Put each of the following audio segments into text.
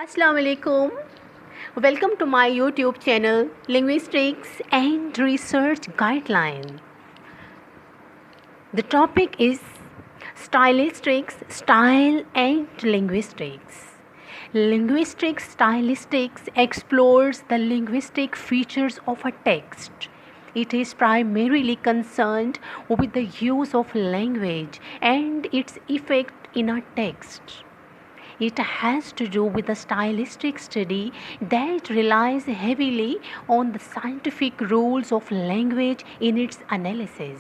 Assalamu alaikum. Welcome to my YouTube channel Linguistics and Research Guideline. The topic is Stylistics, Style and Linguistics. Linguistics stylistics explores the linguistic features of a text. It is primarily concerned with the use of language and its effect in a text. It has to do with a stylistic study that relies heavily on the scientific rules of language in its analysis.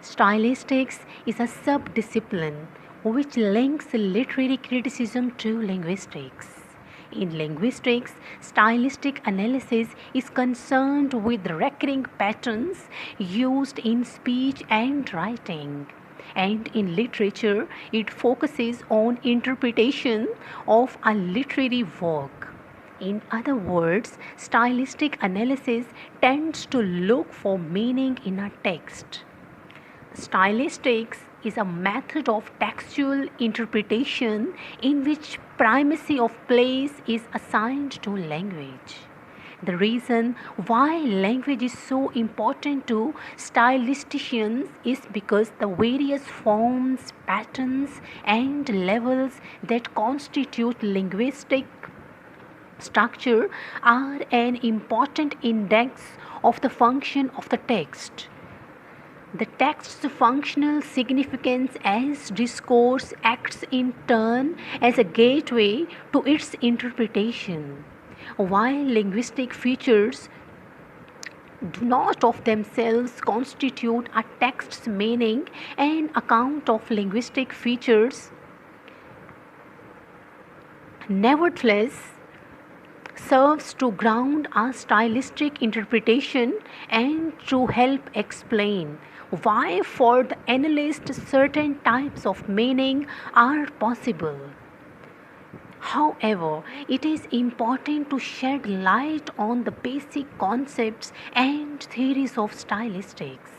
Stylistics is a subdiscipline which links literary criticism to linguistics. In linguistics, stylistic analysis is concerned with recurring patterns used in speech and writing. And in literature, it focuses on interpretation of a literary work. In other words, stylistic analysis tends to look for meaning in a text. Stylistics is a method of textual interpretation in which primacy of place is assigned to language. The reason why language is so important to stylisticians is because the various forms, patterns, and levels that constitute linguistic structure are an important index of the function of the text. The text's functional significance as discourse acts in turn as a gateway to its interpretation. While linguistic features do not of themselves constitute a text's meaning, an account of linguistic features nevertheless serves to ground a stylistic interpretation and to help explain why for the analyst certain types of meaning are possible. However, it is important to shed light on the basic concepts and theories of stylistics.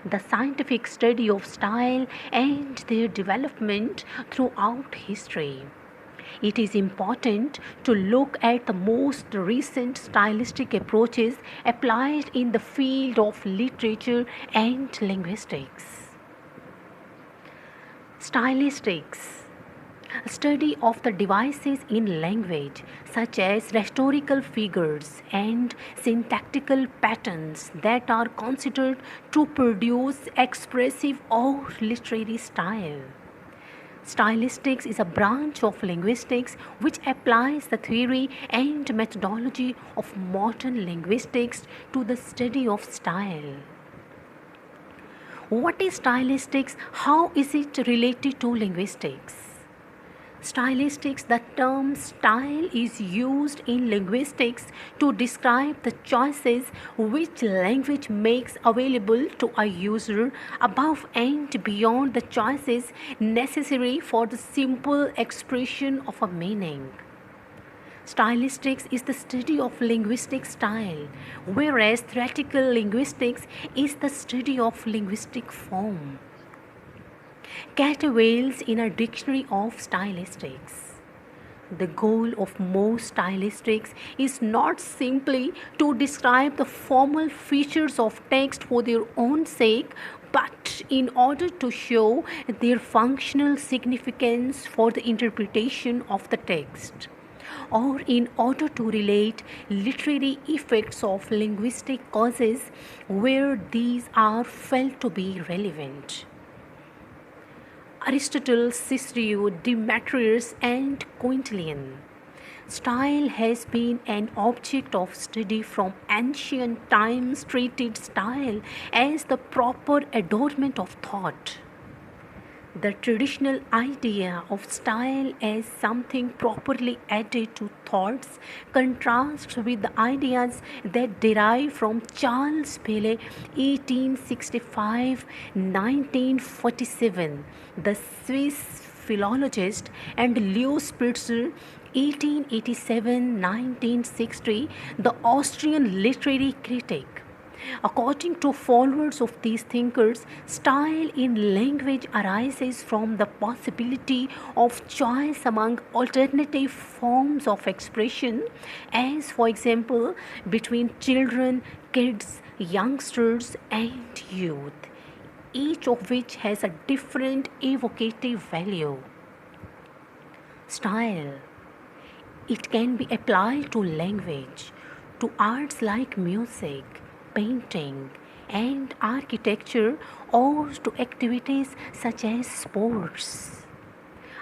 The scientific study of style and their development throughout history. It is important to look at the most recent stylistic approaches applied in the field of literature and linguistics. Stylistics, a study of the devices in language, such as rhetorical figures and syntactical patterns that are considered to produce expressive or literary style. Stylistics is a branch of linguistics which applies the theory and methodology of modern linguistics to the study of style. What is stylistics? How is it related to linguistics? Stylistics, the term style is used in linguistics to describe the choices which language makes available to a user above and beyond the choices necessary for the simple expression of a meaning. Stylistics is the study of linguistic style, whereas theoretical linguistics is the study of linguistic form. Categories in a dictionary of stylistics. The goal of most stylistics is not simply to describe the formal features of text for their own sake, but in order to show their functional significance for the interpretation of the text, or in order to relate literary effects of linguistic causes where these are felt to be relevant. Aristotle, Cicero, Demetrius, and Quintilian. Style has been an object of study from ancient times, treated style as the proper adornment of thought. The traditional idea of style as something properly added to thoughts contrasts with the ideas that derive from Charles Bailey 1865-1947, the Swiss philologist, and Leo Spitzer 1887-1960, the Austrian literary critic. According to followers of these thinkers, style in language arises from the possibility of choice among alternative forms of expression, as for example, between children, kids, youngsters, and youth, each of which has a different evocative value. Style. It can be applied to language, to arts like music, painting, and architecture, or to activities such as sports.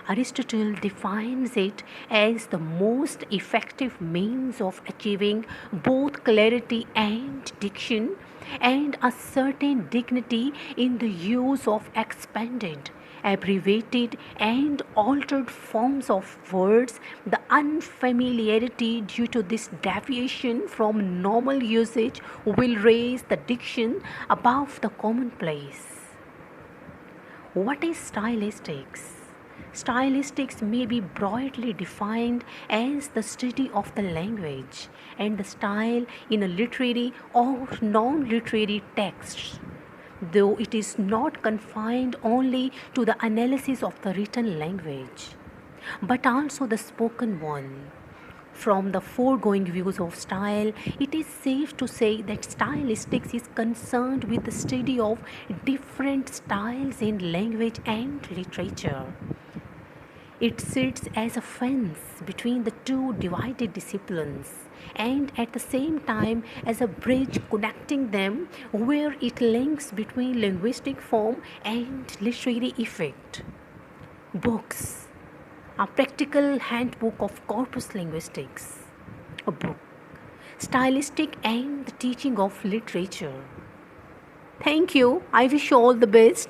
Aristotle defines it as the most effective means of achieving both clarity and diction, and a certain dignity in the use of expanded, abbreviated, and altered forms of words. The unfamiliarity due to this deviation from normal usage will raise the diction above the commonplace. What is stylistics? Stylistics may be broadly defined as the study of the language and the style in a literary or non-literary text, though it is not confined only to the analysis of the written language, but also the spoken one. From the foregoing views of style, it is safe to say that stylistics is concerned with the study of different styles in language and literature. It sits as a fence between the two divided disciplines, and at the same time as a bridge connecting them, where it links between linguistic form and literary effect. Books. A practical handbook of corpus linguistics. A book. Stylistic and the teaching of literature. Thank you. I wish you all the best.